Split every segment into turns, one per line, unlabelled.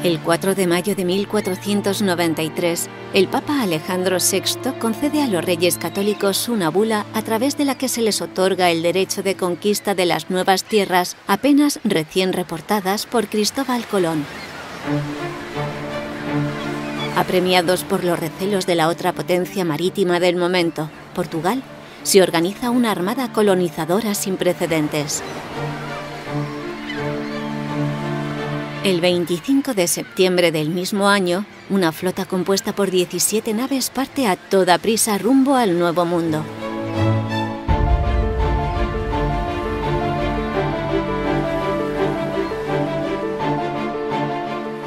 El 4 de mayo de 1493, el Papa Alejandro VI concede a los reyes católicos una bula a través de la que se les otorga el derecho de conquista de las nuevas tierras apenas recién reportadas por Cristóbal Colón. Apremiados por los recelos de la otra potencia marítima del momento, Portugal, se organiza una armada colonizadora sin precedentes. El 25 de septiembre del mismo año, una flota compuesta por 17 naves parte a toda prisa rumbo al Nuevo Mundo.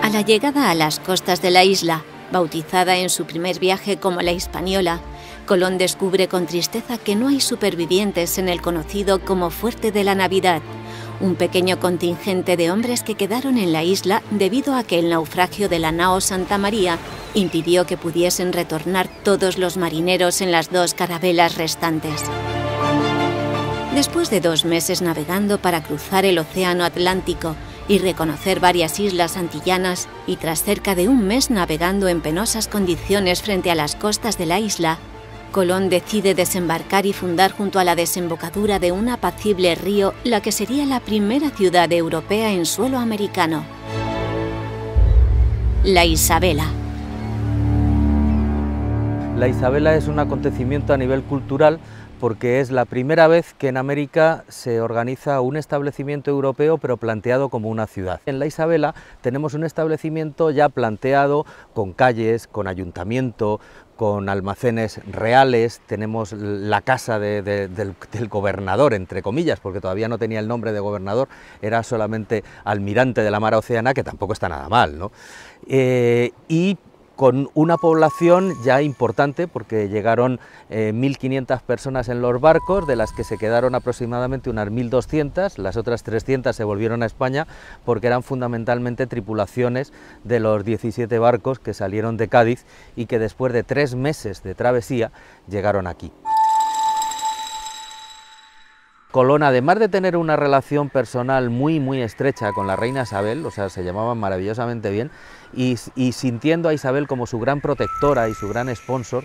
A la llegada a las costas de la isla, bautizada en su primer viaje como la Hispaniola, Colón descubre con tristeza que no hay supervivientes en el conocido como Fuerte de la Navidad, un pequeño contingente de hombres que quedaron en la isla debido a que el naufragio de la nao Santa María impidió que pudiesen retornar todos los marineros en las 2 carabelas restantes. Después de 2 meses navegando para cruzar el Océano Atlántico y reconocer varias islas antillanas, y tras cerca de 1 mes navegando en penosas condiciones frente a las costas de la isla, Colón decide desembarcar y fundar junto a la desembocadura de un apacible río la que sería la primera ciudad europea en suelo americano: La Isabela.
La Isabela es un acontecimiento a nivel cultural porque es la primera vez que en América se organiza un establecimiento europeo pero planteado como una ciudad. En La Isabela tenemos un establecimiento ya planteado con calles, con ayuntamiento, con almacenes reales, tenemos la casa del gobernador, entre comillas, porque todavía no tenía el nombre de gobernador, era solamente almirante de la mar Oceana, que tampoco está nada mal, ¿no? Y con una población ya importante, porque llegaron 1.500 personas en los barcos, de las que se quedaron aproximadamente unas 1.200, las otras 300 se volvieron a España, porque eran fundamentalmente tripulaciones de los 17 barcos que salieron de Cádiz y que después de 3 meses de travesía llegaron aquí. Colón, además de tener una relación personal muy estrecha con la reina Isabel, o sea, se llamaban maravillosamente bien, y sintiendo a Isabel como su gran protectora y su gran sponsor,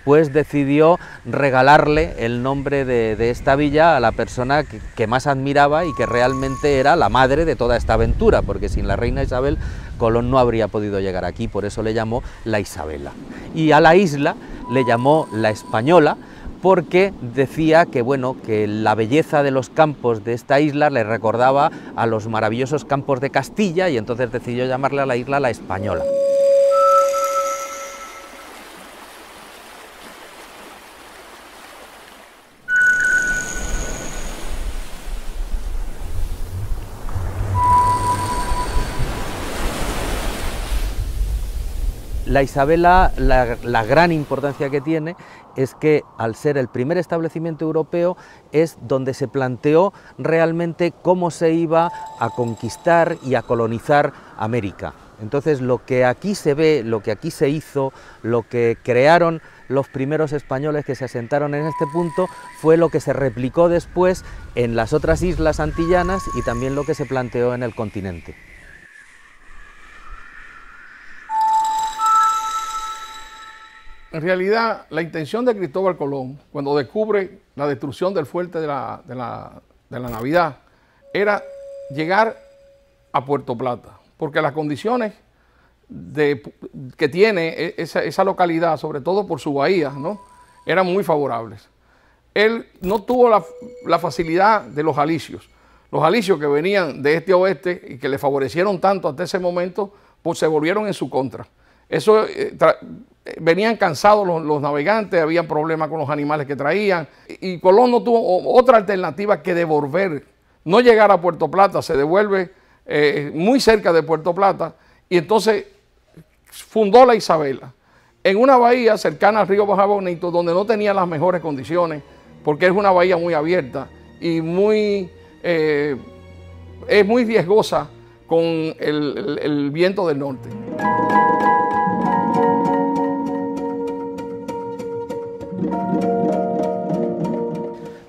pues decidió regalarle el nombre de esta villa a la persona que más admiraba y que realmente era la madre de toda esta aventura, porque sin la reina Isabel Colón no habría podido llegar aquí, por eso le llamó La Isabela. Y a la isla le llamó La Española, porque decía que, bueno, que la belleza de los campos de esta isla le recordaba a los maravillosos campos de Castilla, y entonces decidió llamarle a la isla La Española. La Isabela, la gran importancia que tiene es que, al ser el primer establecimiento europeo, es donde se planteó realmente cómo se iba a conquistar y a colonizar América. Entonces, lo que aquí se ve, lo que aquí se hizo, lo que crearon los primeros españoles que se asentaron en este punto, fue lo que se replicó después en las otras islas antillanas y también lo que se planteó en el continente.
En realidad, la intención de Cristóbal Colón, cuando descubre la destrucción del fuerte de la Navidad, era llegar a Puerto Plata, porque las condiciones que tiene esa localidad, sobre todo por su bahía, ¿no?, eran muy favorables. Él no tuvo la facilidad de los alicios. Los alicios que venían de este a oeste y que le favorecieron tanto hasta ese momento, pues se volvieron en su contra. Eso venían cansados los navegantes, habían problemas con los animales que traían, y Colón no tuvo otra alternativa que devolver, no llegar a Puerto Plata, se devuelve muy cerca de Puerto Plata, y entonces fundó La Isabela, en una bahía cercana al río Baja Bonito, donde no tenía las mejores condiciones, porque es una bahía muy abierta y es muy riesgosa con el viento del norte.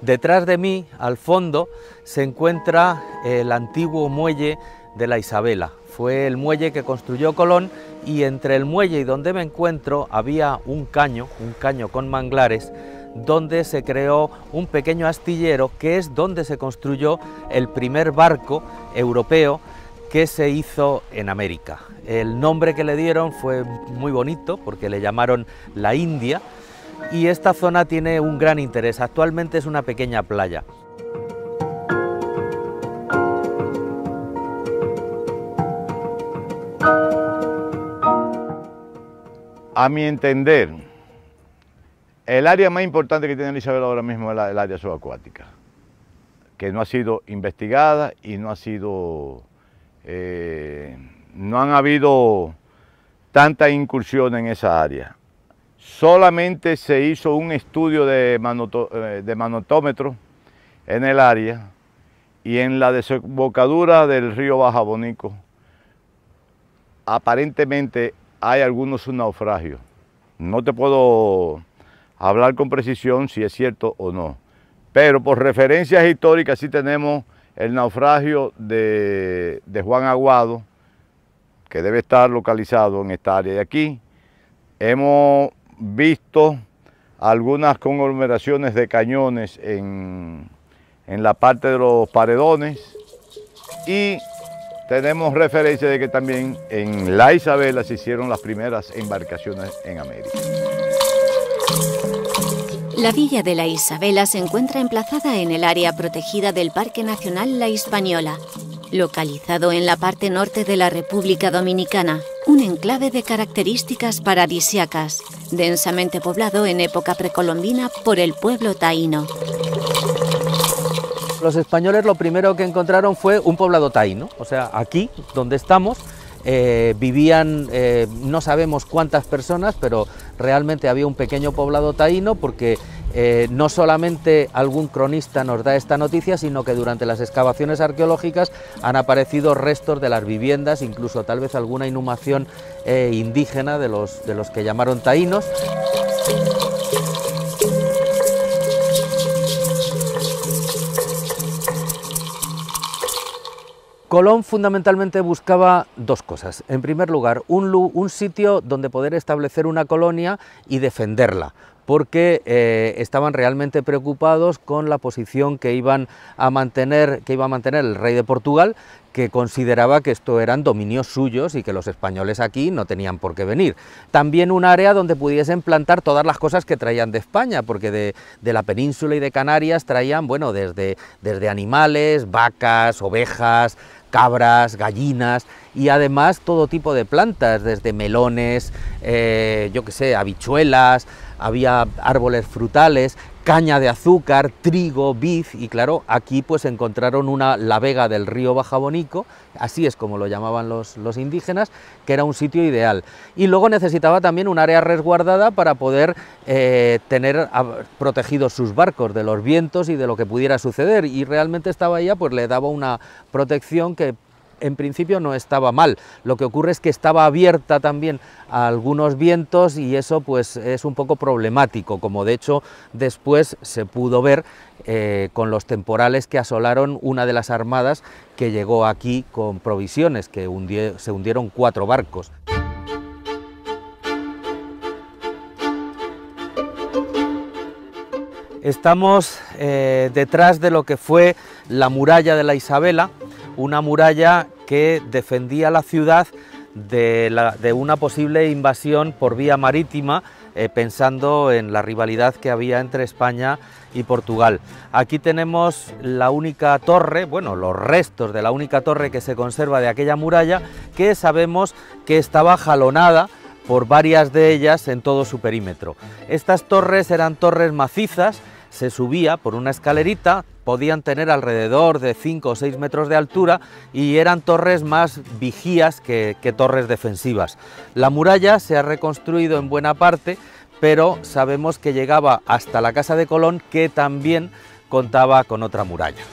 Detrás de mí, al fondo, se encuentra el antiguo muelle de la Isabela. Fue el muelle que construyó Colón y entre el muelle y donde me encuentro había un caño con manglares, donde se creó un pequeño astillero que es donde se construyó el primer barco europeo que se hizo en América. El nombre que le dieron fue muy bonito porque le llamaron la India y esta zona tiene un gran interés. Actualmente es una pequeña playa.
A mi entender, el área más importante que tiene la Isabela ahora mismo es el área subacuática, que no ha sido investigada y no han habido tantas incursiones en esa área. Solamente se hizo un estudio de manotómetro en el área y en la desembocadura del río Bajabonico aparentemente hay algunos naufragios. No te puedo hablar con precisión si es cierto o no, pero por referencias históricas sí tenemos el naufragio de Juan Aguado, que debe estar localizado en esta área de aquí. Hemos visto algunas conglomeraciones de cañones en la parte de los paredones y tenemos referencia de que también en la Isabela se hicieron las primeras embarcaciones en América.
La villa de la Isabela se encuentra emplazada en el área protegida del Parque Nacional La Hispaniola, localizado en la parte norte de la República Dominicana, un enclave de características paradisíacas, densamente poblado en época precolombina por el pueblo taíno.
Los españoles lo primero que encontraron fue un poblado taíno, o sea, aquí donde estamos vivían, no sabemos cuántas personas, pero realmente había un pequeño poblado taíno porque no solamente algún cronista nos da esta noticia, sino que durante las excavaciones arqueológicas han aparecido restos de las viviendas, incluso tal vez alguna inhumación indígena de los que llamaron taínos. Colón fundamentalmente buscaba dos cosas. En primer lugar, un sitio donde poder establecer una colonia y defenderla, porque estaban realmente preocupados con la posición que iba a mantener el rey de Portugal, que consideraba que esto eran dominios suyos y que los españoles aquí no tenían por qué venir. También un área donde pudiesen plantar todas las cosas que traían de España, porque de la península y de Canarias traían, bueno, desde animales, vacas, ovejas, cabras, gallinas y además todo tipo de plantas, desde melones, habichuelas, había árboles frutales, caña de azúcar, trigo, vid y claro, aquí pues encontraron la vega del río Bajabonico, así es como lo llamaban los indígenas, que era un sitio ideal. Y luego necesitaba también un área resguardada para poder tener protegidos sus barcos de los vientos y de lo que pudiera suceder y realmente esta bahía pues le daba una protección que en principio no estaba mal. Lo que ocurre es que estaba abierta también a algunos vientos y eso pues es un poco problemático, como de hecho después se pudo ver con los temporales que asolaron una de las armadas que llegó aquí con provisiones, que se hundieron 4 barcos. Estamos detrás de lo que fue la muralla de la Isabela, una muralla que defendía la ciudad de una posible invasión por vía marítima, pensando en la rivalidad que había entre España y Portugal. Aquí tenemos la única torre, bueno, los restos de la única torre que se conserva de aquella muralla, que sabemos que estaba jalonada por varias de ellas en todo su perímetro. Estas torres eran torres macizas, se subía por una escalerita, podían tener alrededor de 5 o 6 metros de altura y eran torres más vigías que torres defensivas. La muralla se ha reconstruido en buena parte, pero sabemos que llegaba hasta la casa de Colón, que también contaba con otra muralla.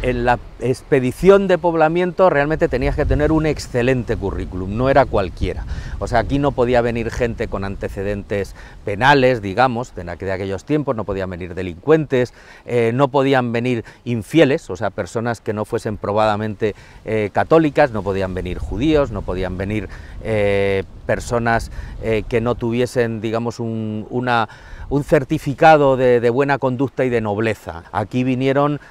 en la expedición de poblamiento realmente tenías que tener un excelente currículum, no era cualquiera. O sea, aquí no podía venir gente con antecedentes penales, digamos, de aquellos tiempos, no podían venir delincuentes, no podían venir infieles, o sea, personas que no fuesen probadamente católicas, no podían venir judíos, no podían venir personas que no tuviesen, digamos, un certificado de buena conducta y de nobleza. Aquí vinieron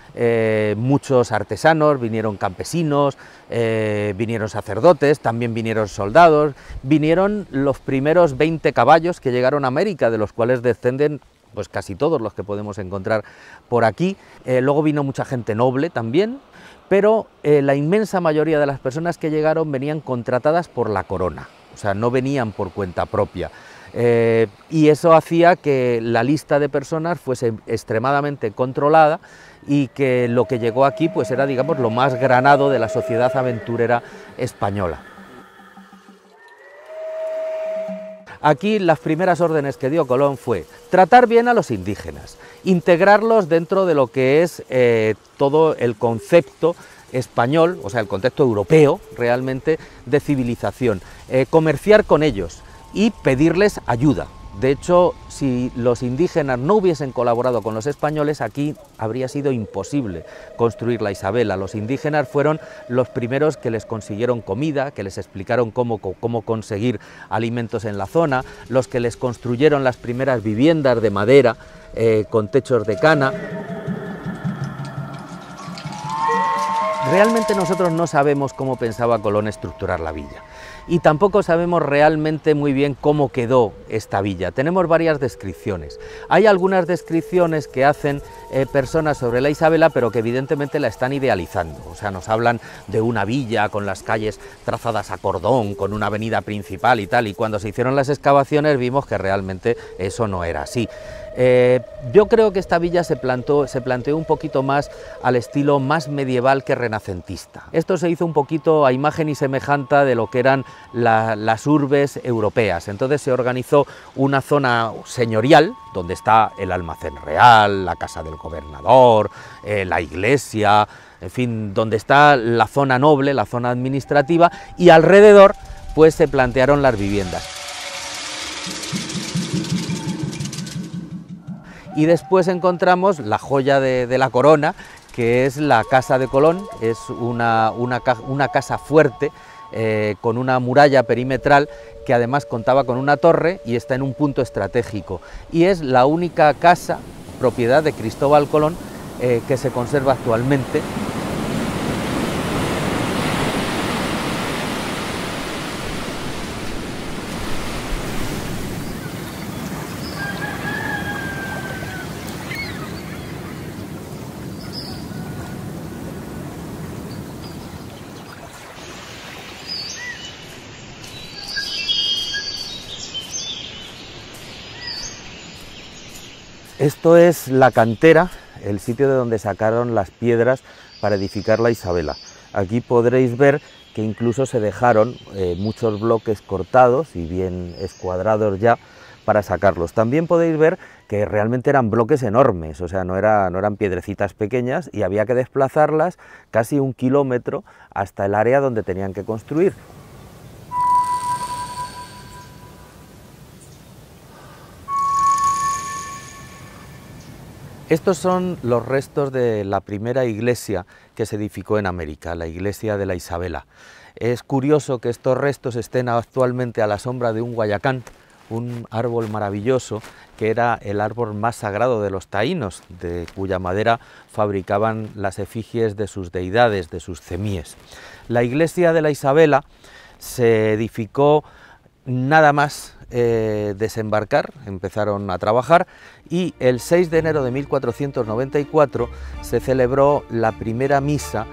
muchos artesanos, vinieron campesinos, vinieron sacerdotes, también vinieron soldados, vinieron los primeros 20 caballos que llegaron a América, de los cuales descenden pues casi todos los que podemos encontrar por aquí. Luego vino mucha gente noble también, pero la inmensa mayoría de las personas que llegaron venían contratadas por la corona, o sea, no venían por cuenta propia. Y eso hacía que la lista de personas fuese extremadamente controlada y que lo que llegó aquí pues era, digamos, lo más granado de la sociedad aventurera española. Aquí las primeras órdenes que dio Colón fue tratar bien a los indígenas, integrarlos dentro de lo que es todo el concepto español, o sea, el contexto europeo realmente de civilización, comerciar con ellos y pedirles ayuda. De hecho, si los indígenas no hubiesen colaborado con los españoles, aquí habría sido imposible construir la Isabela. Los indígenas fueron los primeros que les consiguieron comida, que les explicaron cómo conseguir alimentos en la zona, los que les construyeron las primeras viviendas de madera con techos de cana. Realmente nosotros no sabemos cómo pensaba Colón estructurar la villa. Y tampoco sabemos realmente muy bien cómo quedó esta villa. Tenemos varias descripciones. Hay algunas descripciones que hacen personas sobre la Isabela, pero que evidentemente la están idealizando. O sea, nos hablan de una villa con las calles trazadas a cordón, con una avenida principal y tal, y cuando se hicieron las excavaciones vimos que realmente eso no era así. Yo creo que esta villa se planteó un poquito más al estilo más medieval que renacentista. Esto se hizo un poquito a imagen y semejanza de lo que eran las urbes europeas. Entonces se organizó una zona señorial, donde está el almacén real, la casa del gobernador, la iglesia, en fin, donde está la zona noble, la zona administrativa, y alrededor pues se plantearon las viviendas. Y después encontramos la joya de la corona, que es la Casa de Colón. Es una casa fuerte con una muralla perimetral que además contaba con una torre y está en un punto estratégico. Y es la única casa propiedad de Cristóbal Colón que se conserva actualmente. Esto es la cantera, el sitio de donde sacaron las piedras para edificar la Isabela. Aquí podréis ver que incluso se dejaron muchos bloques cortados y bien escuadrados ya para sacarlos. También podéis ver que realmente eran bloques enormes, o sea, no eran piedrecitas pequeñas y había que desplazarlas casi 1 kilómetro hasta el área donde tenían que construir. Estos son los restos de la primera iglesia que se edificó en América, la iglesia de la Isabela. Es curioso que estos restos estén actualmente a la sombra de un guayacán, un árbol maravilloso que era el árbol más sagrado de los taínos, de cuya madera fabricaban las efigies de sus deidades, de sus cemíes. La iglesia de la Isabela se edificó nada más desembarcar, empezaron a trabajar, y el 6 de enero de 1494 se celebró la primera misa.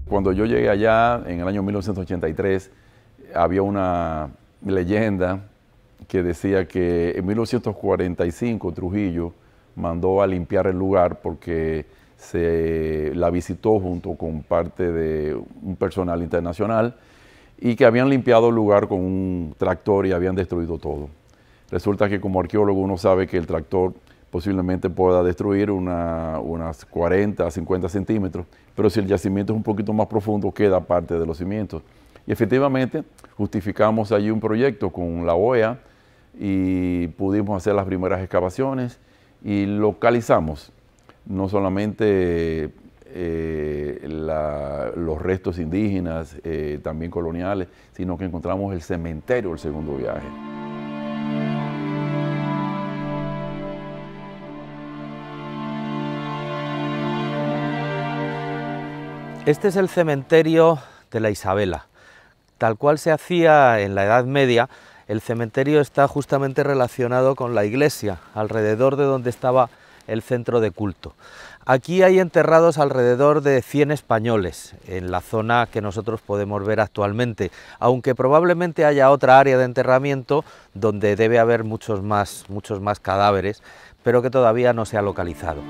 Cuando yo llegué allá en el año 1983, había una leyenda que decía que en 1945 Trujillo mandó a limpiar el lugar porque se la visitó junto con parte de un personal internacional y que habían limpiado el lugar con un tractor y habían destruido todo. Resulta que como arqueólogo uno sabe que el tractor posiblemente pueda destruir unas 40 a 50 centímetros, pero si el yacimiento es un poquito más profundo queda parte de los cimientos. Y efectivamente justificamos allí un proyecto con la OEA y pudimos hacer las primeras excavaciones y localizamos no solamente los restos indígenas, también coloniales, sino que encontramos el cementerio del segundo viaje.
Este es el cementerio de la Isabela. Tal cual se hacía en la Edad Media, el cementerio está justamente relacionado con la iglesia, alrededor de donde estaba el centro de culto. Aquí hay enterrados alrededor de 100 españoles, en la zona que nosotros podemos ver actualmente, aunque probablemente haya otra área de enterramiento donde debe haber muchos más cadáveres, pero que todavía no se ha localizado.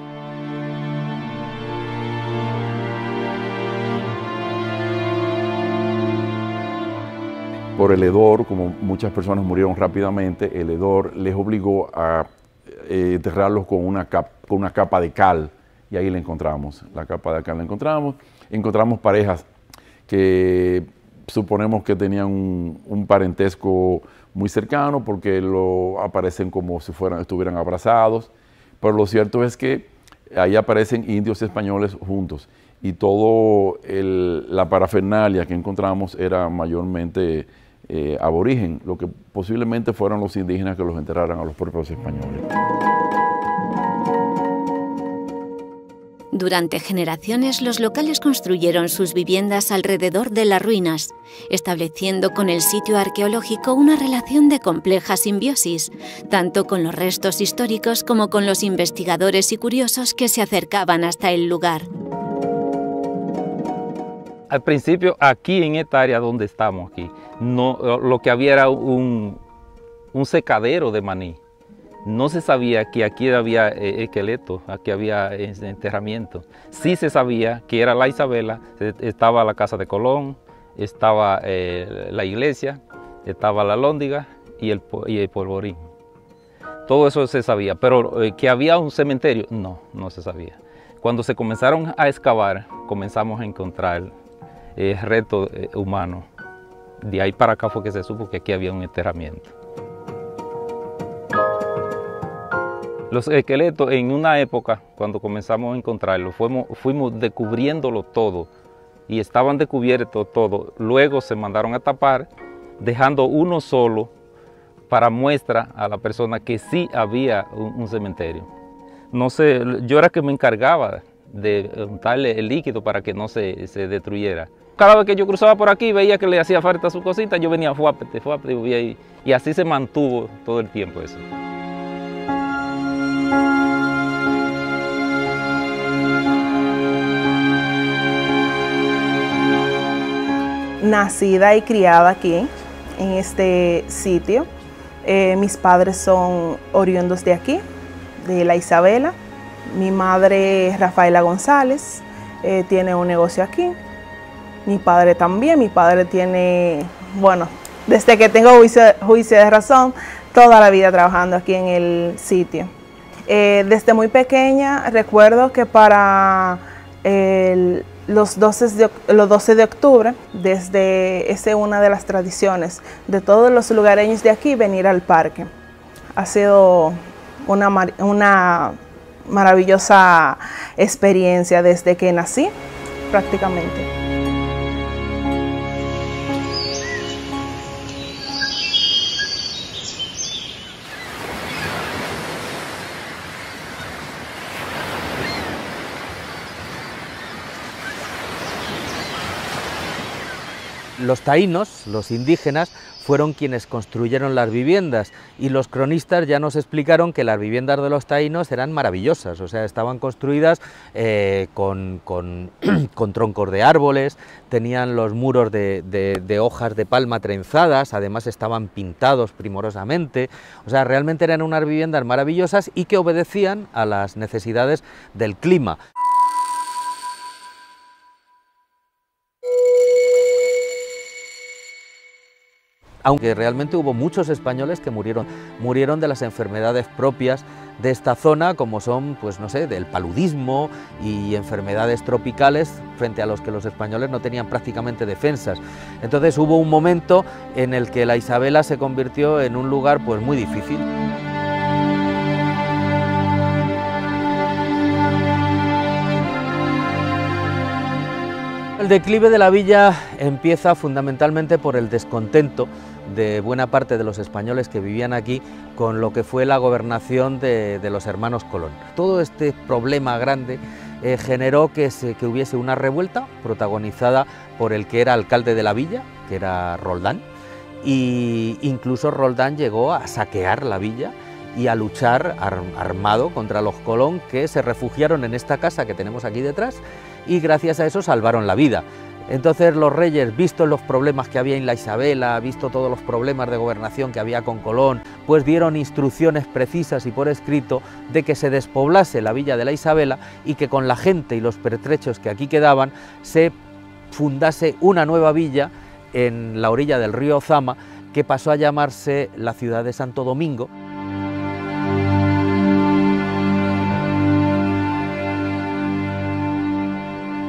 Por el hedor, como muchas personas murieron rápidamente, el hedor les obligó a enterrarlos con una capa de cal, y ahí la encontramos. La capa de cal la encontramos. Encontramos parejas que suponemos que tenían un parentesco muy cercano porque aparecen como si estuvieran abrazados, pero lo cierto es que ahí aparecen indios y españoles juntos y todo la parafernalia que encontramos era mayormente aborigen, lo que posiblemente fueron los indígenas que los enterraran a los propios españoles.
Durante generaciones los locales construyeron sus viviendas alrededor de las ruinas, estableciendo con el sitio arqueológico una relación de compleja simbiosis, tanto con los restos históricos como con los investigadores y curiosos que se acercaban hasta el lugar.
Al principio, aquí en esta área donde estamos, aquí, lo que había era un secadero de maní. No se sabía que aquí había esqueletos, aquí había enterramiento. Sí se sabía que era la Isabela, estaba la casa de Colón, estaba la iglesia, estaba la Lóndiga y el polvorín. Todo eso se sabía, pero que había un cementerio, no se sabía. Cuando se comenzaron a excavar, comenzamos a encontrar restos humanos. De ahí para acá fue que se supo que aquí había un enterramiento. Los esqueletos en una época, cuando comenzamos a encontrarlos, fuimos descubriéndolo todo y estaban descubiertos todo. Luego se mandaron a tapar, dejando uno solo para muestra a la persona que sí había un cementerio. No sé, yo era que me encargaba de untarle el líquido para que no se destruyera. Cada vez que yo cruzaba por aquí veía que le hacía falta su cosita, yo venía fuápete, y así se mantuvo todo el tiempo eso.
Nacida y criada aquí, en este sitio. Mis padres son oriundos de aquí, de la Isabela. Mi madre, Rafaela González, tiene un negocio aquí. Mi padre también. Mi padre tiene, bueno, desde que tengo juicio de razón, toda la vida trabajando aquí en el sitio. Desde muy pequeña recuerdo que para los 12 de octubre, es una de las tradiciones de todos los lugareños de aquí venir al parque. Ha sido una maravillosa experiencia desde que nací, prácticamente.
Los taínos, los indígenas, fueron quienes construyeron las viviendas y los cronistas ya nos explicaron que las viviendas de los taínos eran maravillosas, o sea, estaban construidas con troncos de árboles, tenían los muros de hojas de palma trenzadas, además estaban pintados primorosamente, o sea, realmente eran unas viviendas maravillosas y que obedecían a las necesidades del clima. Aunque realmente hubo muchos españoles que murieron de las enfermedades propias de esta zona, como son, pues no sé, del paludismo y enfermedades tropicales, frente a los que los españoles no tenían prácticamente defensas. Entonces hubo un momento en el que la Isabela se convirtió en un lugar pues muy difícil. El declive de la villa empieza fundamentalmente por el descontento de buena parte de los españoles que vivían aquí con lo que fue la gobernación de los hermanos Colón. Todo este problema grande generó que hubiese una revuelta protagonizada por el que era alcalde de la villa, que era Roldán, e incluso Roldán llegó a saquear la villa y a luchar armado contra los Colón, que se refugiaron en esta casa que tenemos aquí detrás y gracias a eso salvaron la vida. Entonces los reyes, vistos los problemas que había en la Isabela, visto todos los problemas de gobernación que había con Colón, pues dieron instrucciones precisas y por escrito de que se despoblase la villa de la Isabela y que con la gente y los pertrechos que aquí quedaban se fundase una nueva villa en la orilla del río Ozama, que pasó a llamarse la ciudad de Santo Domingo.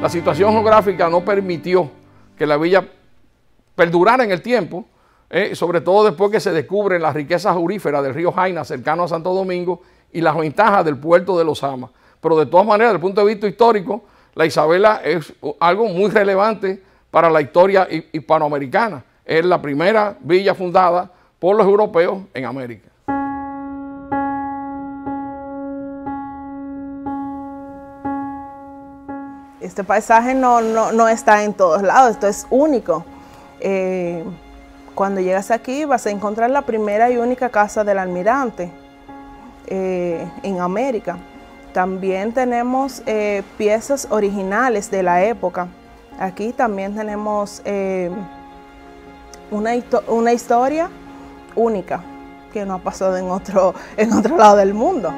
La situación geográfica no permitió que la villa perdurara en el tiempo, sobre todo después que se descubren las riquezas auríferas del río Jaina, cercano a Santo Domingo, y las ventajas del puerto de Los Amas. Pero de todas maneras, desde el punto de vista histórico, la Isabela es algo muy relevante para la historia hispanoamericana. Es la primera villa fundada por los europeos en América.
Este paisaje no está en todos lados, esto es único. Cuando llegas aquí vas a encontrar la primera y única casa del almirante en América. También tenemos piezas originales de la época. Aquí también tenemos una historia única que no ha pasado en otro lado del mundo.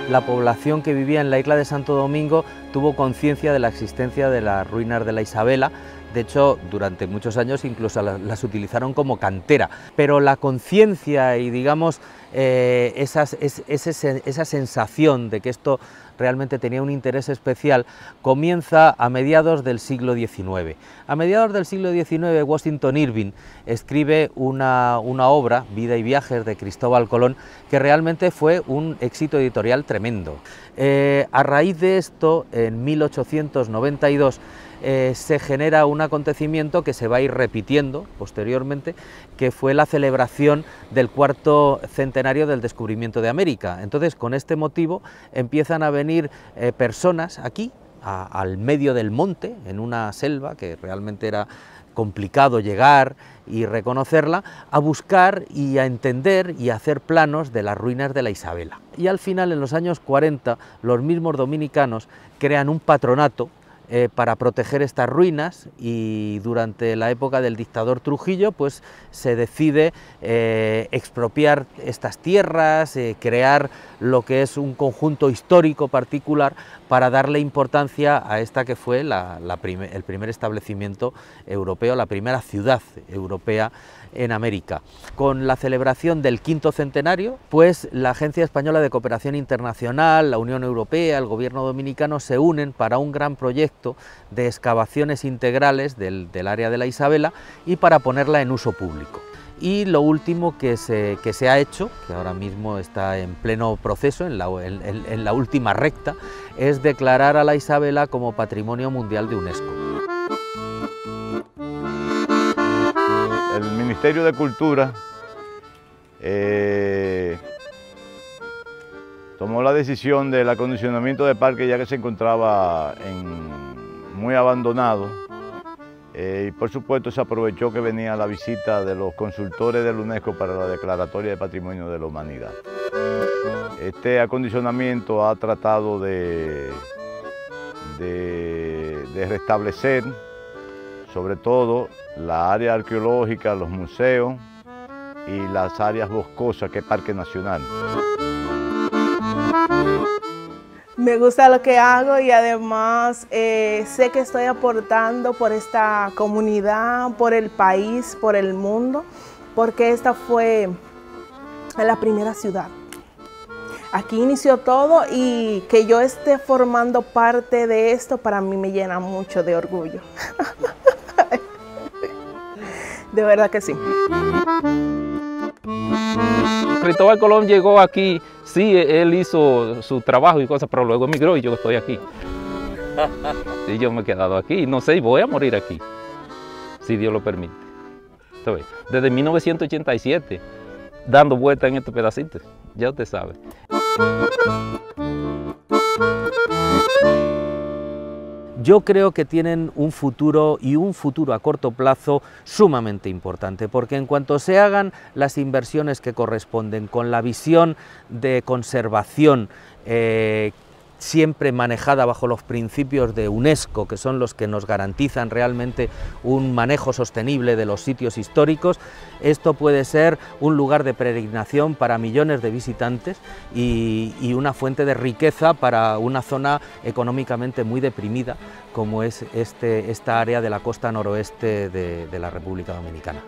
La población que vivía en la isla de Santo Domingo tuvo conciencia de la existencia de las ruinas de la Isabela. De hecho, durante muchos años incluso las utilizaron como cantera, pero la conciencia y, digamos, esa sensación de que esto realmente tenía un interés especial comienza a mediados del siglo XIX. A mediados del siglo XIX, Washington Irving escribe una obra, Vida y viajes de Cristóbal Colón, que realmente fue un éxito editorial tremendo. A raíz de esto, en 1892, se genera un acontecimiento que se va a ir repitiendo posteriormente, que fue la celebración del cuarto centenario del descubrimiento de América. Entonces, con este motivo empiezan a venir personas aquí, al medio del monte, en una selva que realmente era complicado llegar y reconocerla, a buscar y a entender y a hacer planos de las ruinas de la Isabela. Y al final, en los años 40, los mismos dominicanos crean un patronato para proteger estas ruinas, y durante la época del dictador Trujillo pues se decide expropiar estas tierras, crear lo que es un conjunto histórico particular para darle importancia a esta que fue el primer establecimiento europeo, la primera ciudad europea en América. Con la celebración del quinto centenario, pues la Agencia Española de Cooperación Internacional, la Unión Europea, el gobierno dominicano se unen para un gran proyecto de excavaciones integrales del área de la Isabela y para ponerla en uso público. Y lo último que se ha hecho, que ahora mismo está en pleno proceso, en la última recta, es declarar a la Isabela como Patrimonio Mundial de UNESCO.
El Ministerio de Cultura tomó la decisión del acondicionamiento del parque ya que se encontraba muy abandonado. Y por supuesto se aprovechó que venía la visita de los consultores de la UNESCO para la Declaratoria de Patrimonio de la Humanidad. Este acondicionamiento ha tratado de restablecer sobre todo la área arqueológica, los museos y las áreas boscosas que es Parque Nacional.
Me gusta lo que hago y además sé que estoy aportando por esta comunidad, por el país, por el mundo, porque esta fue la primera ciudad. Aquí inició todo y que yo esté formando parte de esto para mí me llena mucho de orgullo. De verdad que sí.
Cristóbal Colón llegó aquí, sí, él hizo su trabajo y cosas, pero luego emigró y yo estoy aquí. Y yo me he quedado aquí, no sé, voy a morir aquí, si Dios lo permite. Entonces, desde 1987, dando vueltas en este pedacito, ya usted sabe.
Yo creo que tienen un futuro y un futuro a corto plazo sumamente importante, porque en cuanto se hagan las inversiones que corresponden con la visión de conservación siempre manejada bajo los principios de UNESCO, que son los que nos garantizan realmente un manejo sostenible de los sitios históricos, esto puede ser un lugar de peregrinación para millones de visitantes y una fuente de riqueza para una zona económicamente muy deprimida como es esta área de la costa noroeste de la República Dominicana.